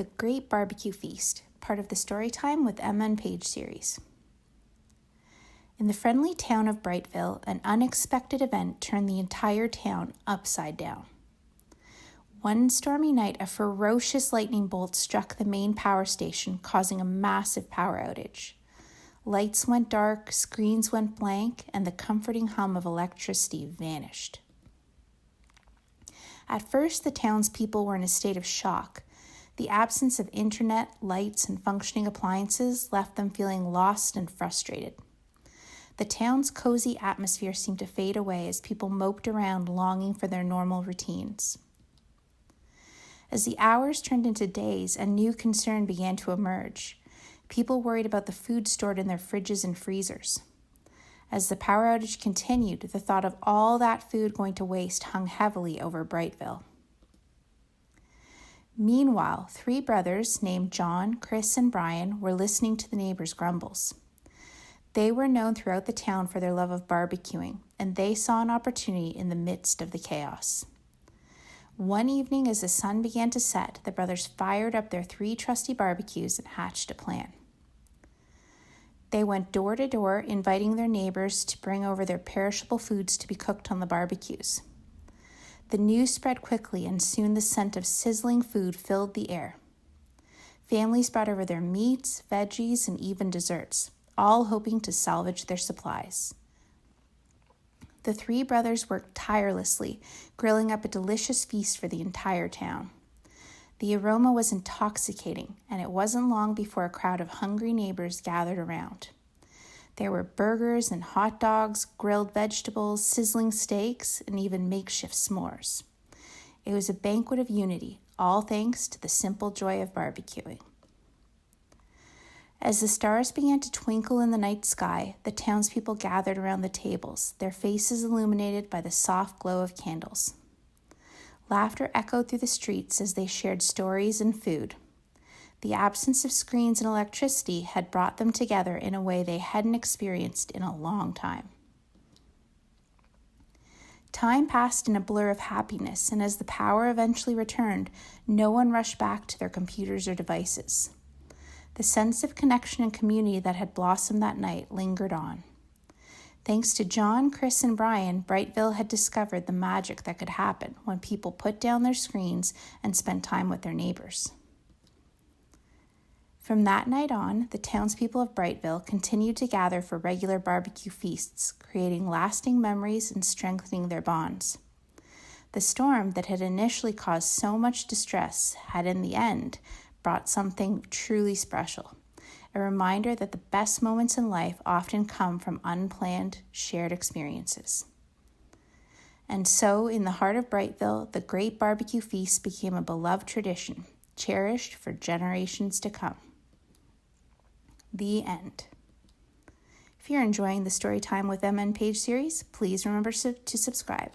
the Great BBQ Feast, part of the Storytime with Emma and Paige series. In the friendly town of Brightville, an unexpected event turned the entire town upside down. One stormy night, a ferocious lightning bolt struck the main power station, causing a massive power outage. Lights went dark, screens went blank, and the comforting hum of electricity vanished. At first, the townspeople were in a state of shock. The absence of internet, lights, and functioning appliances left them feeling lost and frustrated. The town's cozy atmosphere seemed to fade away as people moped around longing for their normal routines. As the hours turned into days, a new concern began to emerge. People worried about the food stored in their fridges and freezers. As the power outage continued, the thought of all that food going to waste hung heavily over Brightville. Meanwhile, 3 brothers named John, Chris, and Brian were listening to the neighbors' grumbles. They were known throughout the town for their love of barbecuing, and they saw an opportunity in the midst of the chaos. One evening, as the sun began to set, the brothers fired up their 3 trusty barbecues and hatched a plan. They went door to door, inviting their neighbors to bring over their perishable foods to be cooked on the barbecues. The news spread quickly, and soon the scent of sizzling food filled the air. Families brought over their meats, veggies, and even desserts, all hoping to salvage their supplies. The 3 brothers worked tirelessly, grilling up a delicious feast for the entire town. The aroma was intoxicating, and it wasn't long before a crowd of hungry neighbors gathered around. There were burgers and hot dogs, grilled vegetables, sizzling steaks, and even makeshift s'mores. It was a banquet of unity, all thanks to the simple joy of barbecuing. As the stars began to twinkle in the night sky, the townspeople gathered around the tables, their faces illuminated by the soft glow of candles. Laughter echoed through the streets as they shared stories and food. The absence of screens and electricity had brought them together in a way they hadn't experienced in a long time. Time passed in a blur of happiness, and as the power eventually returned, no one rushed back to their computers or devices. The sense of connection and community that had blossomed that night lingered on. Thanks to John, Chris, and Brian, Brightville had discovered the magic that could happen when people put down their screens and spent time with their neighbors. From that night on, the townspeople of Brightville continued to gather for regular barbecue feasts, creating lasting memories and strengthening their bonds. The storm that had initially caused so much distress had, in the end, brought something truly special. A reminder that the best moments in life often come from unplanned, shared experiences. And so, in the heart of Brightville, the Great BBQ Feast became a beloved tradition, cherished for generations to come. The end. If you're enjoying the Storytime with Emma and Paige series, please remember to subscribe.